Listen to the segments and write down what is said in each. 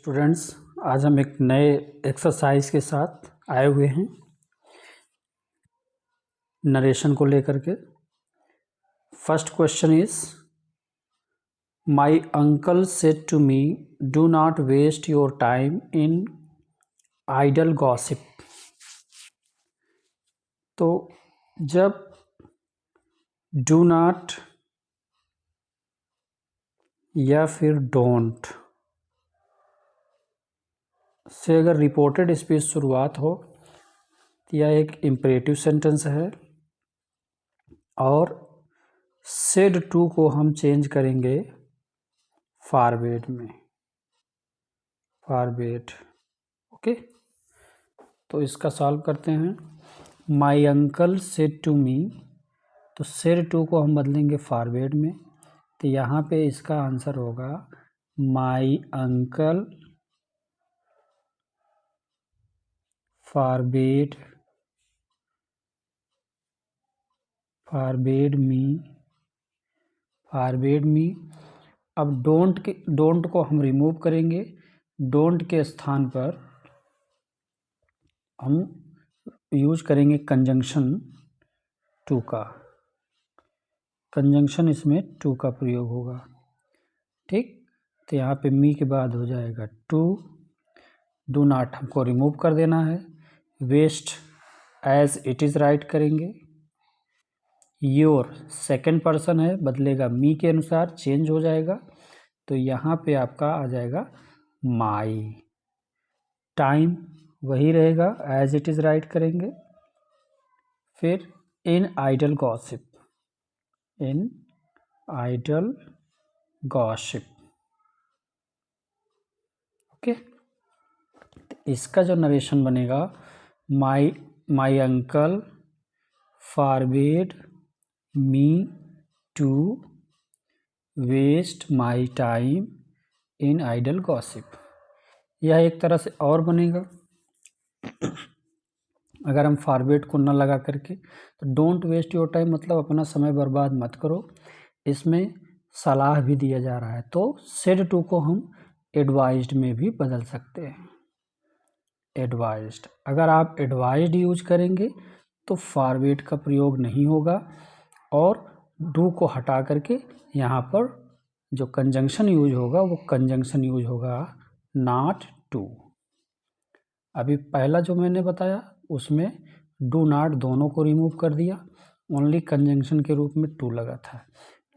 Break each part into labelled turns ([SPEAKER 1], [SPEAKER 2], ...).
[SPEAKER 1] Students, आज हम एक नए एक्सरसाइज के साथ आए हुए हैं नरेशन को लेकर के। First question is, my uncle said to me, do not waste your time in idle gossip. तो जब डू नॉट या फिर डोंट से अगर रिपोर्टेड स्पीच शुरुआत हो तो यह एक इम्परेटिव सेंटेंस है, और सेड टू को हम चेंज करेंगे फॉरवर्ड में, फॉरवर्ड। ओके, तो इसका सॉल्व करते हैं। My uncle said to me, तो सेड टू को हम बदलेंगे फॉरवर्ड में, तो यहाँ पे इसका आंसर होगा माई अंकल फॉरवर्ड मी। अब डोंट को हम रिमूव करेंगे। डोंट के स्थान पर हम यूज करेंगे कंजंक्शन टू का। कंजंक्शन इसमें टू का प्रयोग होगा। ठीक, तो यहाँ पे मी के बाद हो जाएगा टू। डू नॉट हमको रिमूव कर देना है। Waste as it is write करेंगे। योर सेकंड पर्सन है, बदलेगा मी के अनुसार, चेंज हो जाएगा। तो यहाँ पे आपका आ जाएगा माई। टाइम वही रहेगा, एज इट इज़ राइट करेंगे। फिर in idle gossip, in idle gossip. Okay, इसका जो नरेशन बनेगा, my uncle forbade me to waste my time in idle gossip. यह एक तरह से और बनेगा अगर हम फॉरवर्ड को न लगा करके, तो डोंट वेस्ट योर टाइम मतलब अपना समय बर्बाद मत करो। इसमें सलाह भी दिया जा रहा है, तो सेड टू को हम एडवाइज्ड में भी बदल सकते हैं। एडवाइज्ड, अगर आप एडवाइज्ड यूज करेंगे तो फॉरवर्ड का प्रयोग नहीं होगा, और डू को हटा करके यहाँ पर जो कंजंक्शन यूज होगा वो कंजंक्शन यूज होगा नॉट टू। अभी पहला जो मैंने बताया उसमें डू नॉट दोनों को रिमूव कर दिया, ओनली कंजंक्शन के रूप में टू लगा था।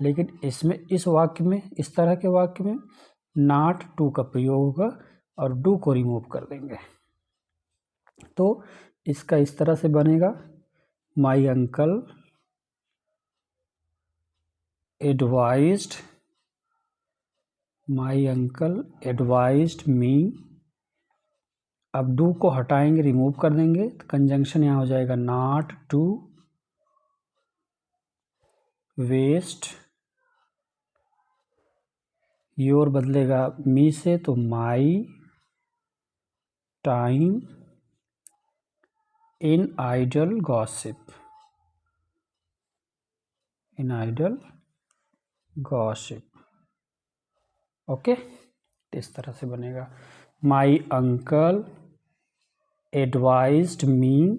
[SPEAKER 1] लेकिन इसमें, इस वाक्य में, इस तरह के वाक्य में नॉट टू का प्रयोग होगा और डू को रिमूव कर देंगे। तो इसका इस तरह से बनेगा, माई अंकल एडवाइज्ड मी। अब डू को हटाएंगे, रिमूव कर देंगे, तो कंजंक्शन यहाँ हो जाएगा नॉट टू वेस्ट योर, बदलेगा मी से तो my time in idle gossip. Okay, इस तरह से बनेगा, my uncle advised me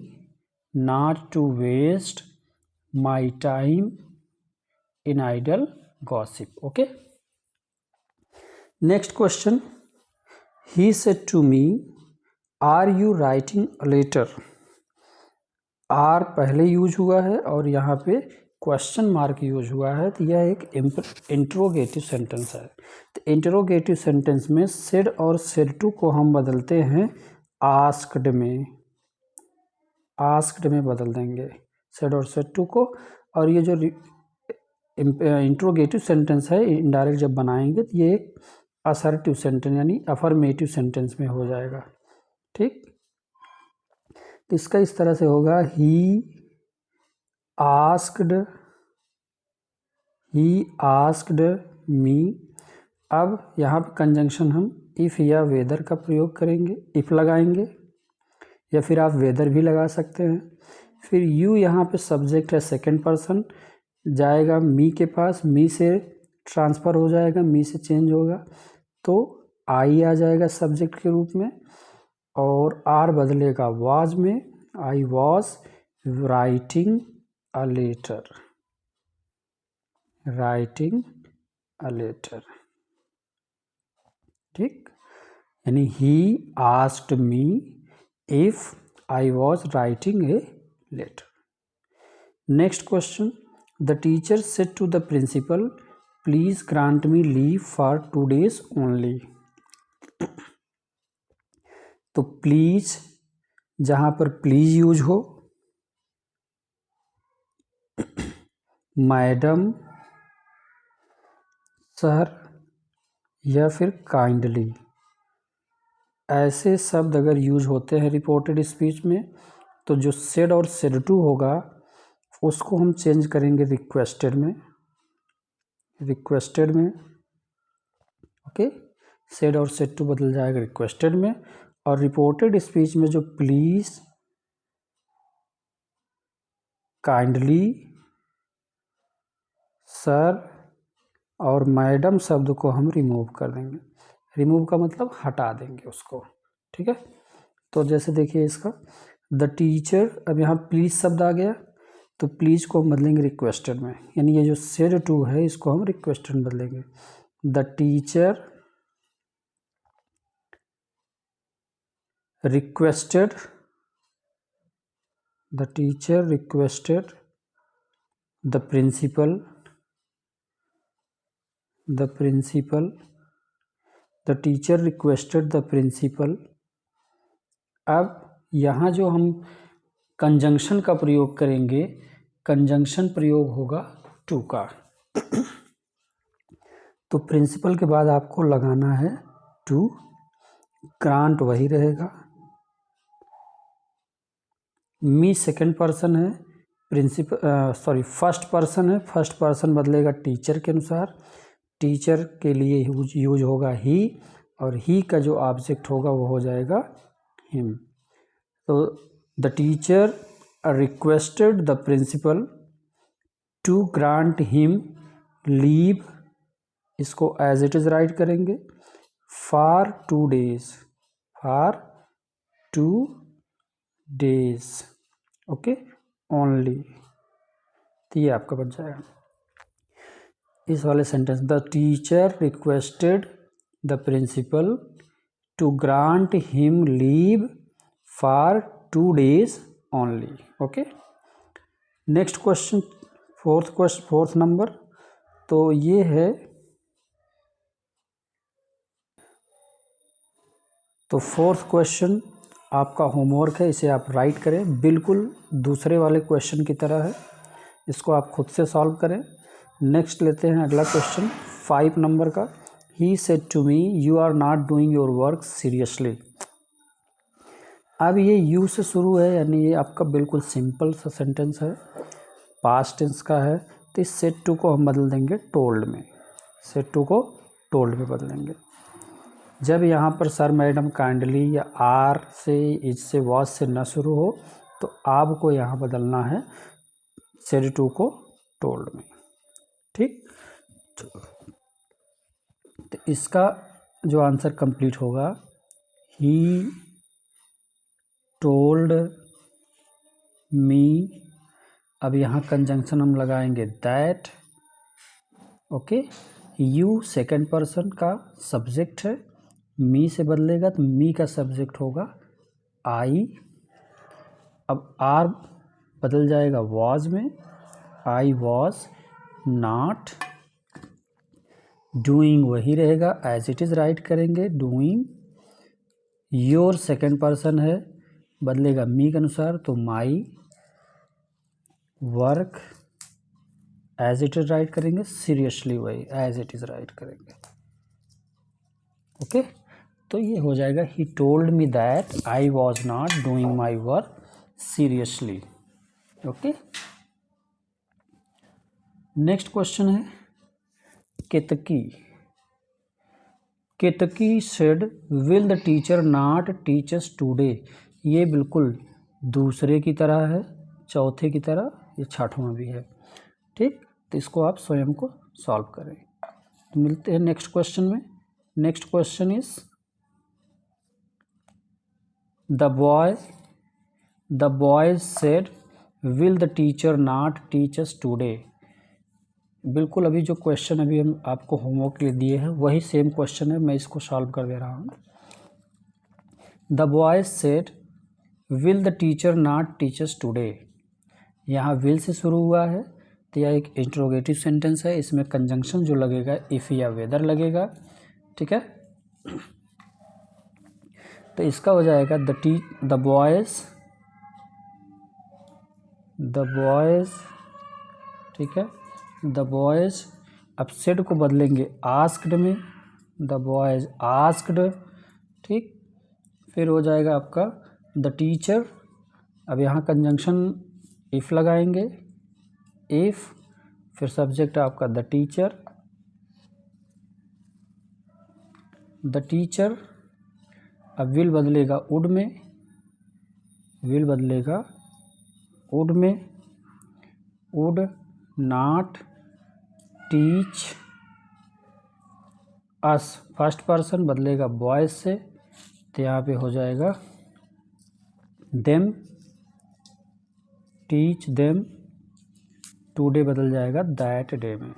[SPEAKER 1] not to waste my time in idle gossip. Okay, next question, he said to me, are you writing a letter. Are पहले use हुआ है और यहाँ पे क्वेश्चन मार्क यूज हुआ है, तो यह एक इंट्रोगेटिव सेंटेंस है। तो इंट्रोगेटिव सेंटेंस में सेड और सेड टू को हम बदलते हैं आस्क्ड में। आस्क्ड में बदल देंगे सेड और सेड टू को। और ये जो इंट्रोगेटिव सेंटेंस है, इनडायरेक्ट जब बनाएंगे तो ये एक असर्टिव सेंटेंस यानी अफर्मेटिव सेंटेंस में हो जाएगा। ठीक, तो इसका इस तरह से होगा, ही आस्क्ड मी। अब यहाँ पर कंजंक्शन हम इफ़ या वेदर का प्रयोग करेंगे, इफ़ लगाएंगे, या फिर आप वेदर भी लगा सकते हैं। फिर यू यहाँ पे सब्जेक्ट है, सेकंड पर्सन जाएगा मी के पास, मी से ट्रांसफ़र हो जाएगा, मी से चेंज होगा, तो आई आ जाएगा सब्जेक्ट के रूप में और आर बदलेगा वाज में, I was writing a letter, writing a letter. ठीक, यानी he asked me if I was writing a letter. Next question, the teacher said to the principal please grant me leave for 2 days only. तो please, जहां पर please use हो, madam, sir या फिर kindly, ऐसे शब्द अगर यूज होते हैं रिपोर्टेड स्पीच में तो जो सेड और सेड टू होगा उसको हम चेंज करेंगे रिक्वेस्टेड में, रिक्वेस्टेड में। ओके, सेड और सेड टू बदल जाएगा रिक्वेस्टेड में, और रिपोर्टेड स्पीच में जो प्लीज, काइंडली, सर और मैडम शब्द को हम रिमूव कर देंगे। रिमूव का मतलब हटा देंगे उसको। ठीक है, तो जैसे देखिए इसका द टीचर, अब यहाँ प्लीज शब्द आ गया तो प्लीज को हम बदलेंगे रिक्वेस्टेड में, यानी ये जो सेड टू है इसको हम रिक्वेस्टेड में बदलेंगे। The teacher requested, the teacher requested the principal, the principal, the teacher requested the principal. अब यहाँ जो हम कंजंक्शन का प्रयोग करेंगे, कंजंक्शन प्रयोग होगा टू का। तो प्रिंसिपल के बाद आपको लगाना है टू, ग्रांट वही रहेगा, मी सेकंड पर्सन है, प्रिंसिपल फर्स्ट पर्सन है, फर्स्ट पर्सन बदलेगा टीचर के अनुसार, टीचर के लिए यूज होगा ही, और ही का जो ऑब्जेक्ट होगा वो हो जाएगा हिम। तो the teacher requested the principal to grant him leave, इसको एज इट इज राइट करेंगे, for 2 days, for 2 days, okay, only. तो ये आपका बन जाएगा इस वाले sentence, the teacher requested the principal to grant him leave for 2 days only. Okay, next question, fourth number, तो ये है, तो फोर्थ क्वेश्चन आपका होमवर्क है, इसे आप राइट करें, बिल्कुल दूसरे वाले क्वेश्चन की तरह है, इसको आप खुद से सॉल्व करें। नेक्स्ट लेते हैं अगला क्वेश्चन 5 नंबर का, he said to me you are not doing your work seriously. अब ये यू से शुरू है, यानी ये आपका बिल्कुल सिंपल सा सेंटेंस है, पास्ट टेंस का है, तो इस सेड टू को हम बदल देंगे टोल्ड में, सेड टू को टोल्ड में बदलेंगे। जब यहाँ पर सर, मैडम, काइंडली या आर से, इज से, वॉज से न शुरू हो तो आपको यहाँ बदलना है सेड टू को टोल्ड में। ठीक, तो इसका जो आंसर कंप्लीट होगा, ही टोल्ड मी, अब यहाँ कंजंक्शन हम लगाएंगे that. Okay, you second person का सब्जेक्ट है, मी से बदलेगा तो मी का सब्जेक्ट होगा आई। अब आर बदल जाएगा वॉज में, आई वॉज नॉट डूइंग वही रहेगा, एज इट इज़ राइट करेंगे डूइंग। योर सेकंड पर्सन है, बदलेगा मी के अनुसार, तो my work, as it is write करेंगे, सीरियसली वही एज इट इज़ राइट करेंगे। ओके, तो ये हो जाएगा, he told me that I was not doing my work seriously. Okay, next question है Ketaki. Ketaki said will the teacher not teach us today. ये बिल्कुल दूसरे की तरह है, चौथे की तरह, ये छठवां भी है। ठीक, तो इसको आप स्वयं को सॉल्व करें। तो मिलते हैं नेक्स्ट क्वेश्चन में। Next question is the boy said will the teacher not teach us today. बिल्कुल अभी जो क्वेश्चन अभी हम आपको होमवर्क के लिए दिए हैं वही सेम क्वेश्चन है, मैं इसको सॉल्व कर दे रहा हूँ। The boy said will the teacher not teach us today. यहाँ विल से शुरू हुआ है तो यह एक इंट्रोगेटिव सेंटेंस है, इसमें कंजंक्शन जो लगेगा इफ़ या वेदर लगेगा, ठीक है। तो इसका हो जाएगा द बॉयज़, ठीक है। द बॉयज़, अब सेड को बदलेंगे आस्क्ड में, द बॉयज़ आस्क्ड, ठीक। फिर हो जाएगा आपका द टीचर, अब यहाँ कंजंक्शन इफ़ लगाएंगे, इफ़, फिर सब्जेक्ट आपका द टीचर, अब विल बदलेगा वुड में, would not teach us, first person बदलेगा बॉयज से, तो यहाँ पे हो जाएगा देम, टीच देम, टुडे बदल जाएगा दैट डे में,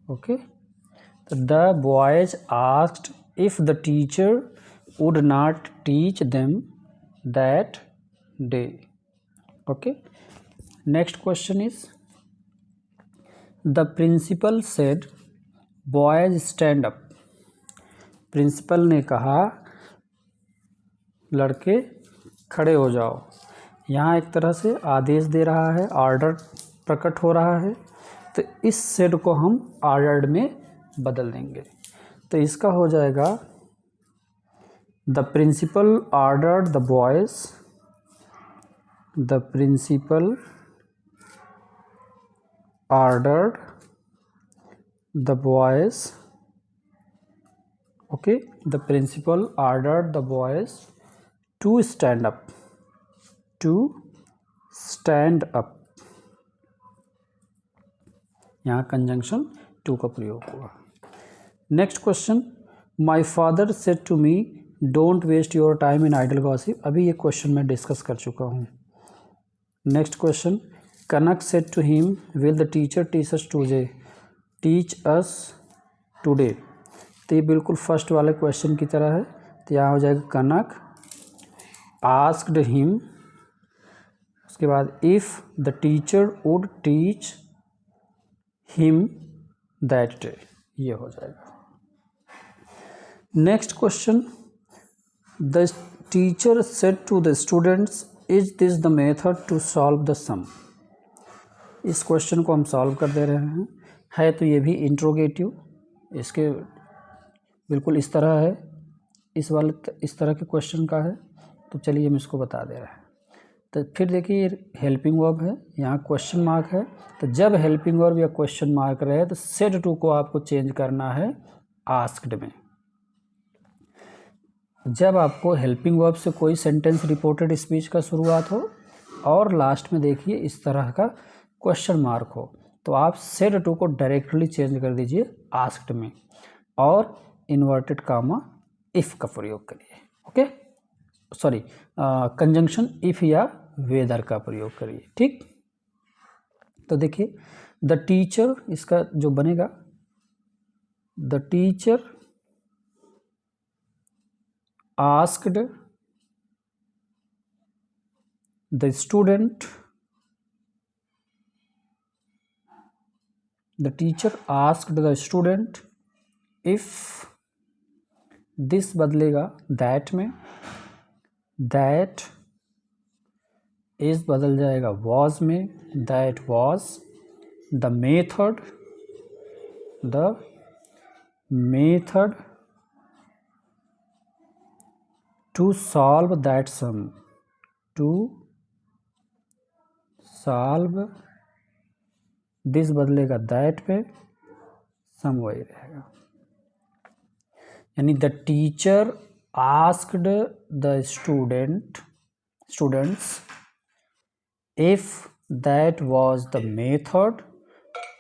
[SPEAKER 1] ओके। तो the boys asked if the teacher would not teach them that day, okay. Next question is the principal said boys stand up. Principal ने कहा लड़के खड़े हो जाओ। यहाँ एक तरह से आदेश दे रहा है, ऑर्डर प्रकट हो रहा है, तो इस सेड को हम ऑर्डर्ड में बदल देंगे। तो इसका हो जाएगा the principal ordered the boys, the principal ordered the boys, okay. The principal ordered the boys to stand up, यहाँ कंजंक्शन टू का प्रयोग हुआ। Next question, my father said to me don't waste your time in idle gossip. अभी ये question मैं discuss कर चुका हूँ। Next question, Kanak said to him will the teacher teach us today. तो ये बिल्कुल फर्स्ट वाले क्वेश्चन की तरह है, तो यहाँ हो जाएगा कनक आस्क्ड हिम, उसके बाद if the teacher would teach him that day, ये हो जाएगा। Next question, the teacher said to the students is this the method to solve the sum. इस क्वेश्चन को हम सॉल्व कर दे रहे हैं, है तो ये भी इंट्रोगेटिव, इसके बिल्कुल इस तरह है, इस तरह के क्वेश्चन का है, तो चलिए हम इसको बता दे रहे हैं। तो फिर देखिए ये हेल्पिंग वर्ब है, यहाँ क्वेश्चन मार्क है, तो जब हेल्पिंग वर्ब या क्वेश्चन मार्क रहे तो सेड टू को आपको चेंज करना है आस्क्ड में। जब आपको हेल्पिंग वर्ब से कोई सेंटेंस रिपोर्टेड स्पीच का शुरुआत हो और लास्ट में देखिए इस तरह का क्वेश्चन मार्क हो, तो आप सेड टू को डायरेक्टली चेंज कर दीजिए आस्क्ड में और इन्वर्टेड कामा इफ़ का प्रयोग करिए, ओके। सॉरी, कंजंक्शन इफ़ या वेदर का प्रयोग करिए, ठीक। तो देखिए द टीचर, इसका जो बनेगा the teacher asked the student, the teacher asked the student if, this बदलेगा दैट में, दैट इज बदल जाएगा वॉज में, that was the method to solve that sum, to solve, this बदलेगा दैट पे, सम वही रहेगा। यानी the teacher asked the students if that was the method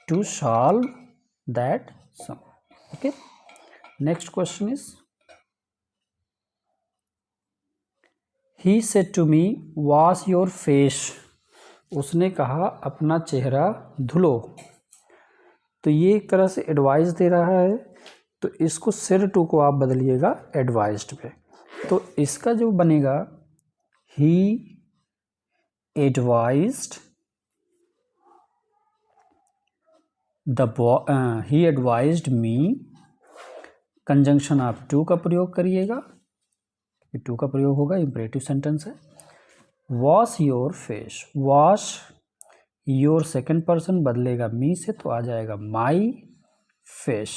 [SPEAKER 1] to solve that sum, okay। Next question is he said to me wash your face, उसने कहा अपना चेहरा धुलो। तो ये एक तरह से एडवाइस दे रहा है, तो इसको सेड टू को आप बदलिएगा एडवाइज्ड पे। तो इसका जो बनेगा ही एडवाइज्ड ही एडवाइज्ड मी, कंजंक्शन आप टू का प्रयोग करिएगा, टू का प्रयोग होगा, इंपरेटिव सेंटेंस है। Wash your face, wash your second person बदलेगा मी से तो आ जाएगा my face.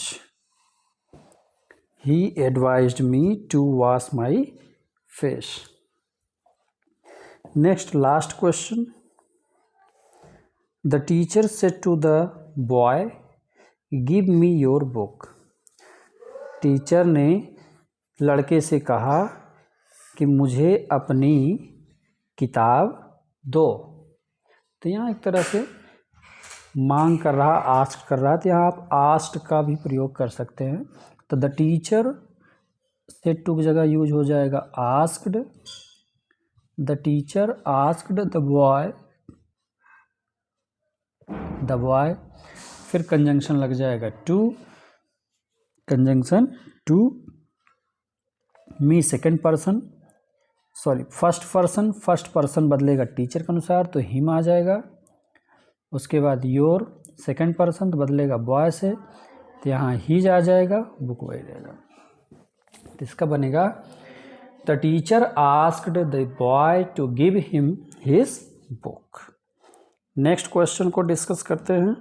[SPEAKER 1] He advised me to wash my face. Next, last question. The teacher said to the boy, "Give me your book." Teacher ने लड़के से कहा कि मुझे अपनी किताब दो। तो यहाँ एक तरह से मांग कर रहा, आस्क कर रहा, तो यहाँ आप आस्क्ड का भी प्रयोग कर सकते हैं। तो द टीचर सेड टू की जगह यूज हो जाएगा asked. The teacher asked the boy, फिर कंजंक्शन लग जाएगा to, conjunction to, me second person, sorry first person बदलेगा टीचर के अनुसार तो हिम आ जाएगा। उसके बाद योर सेकेंड पर्सन तो बदलेगा बॉय से, तो यहाँ हीज आ जाएगा, बुक वही रहेगा। तो इसका बनेगा the teacher asked the boy to give him his book. Next question को डिस्कस करते हैं।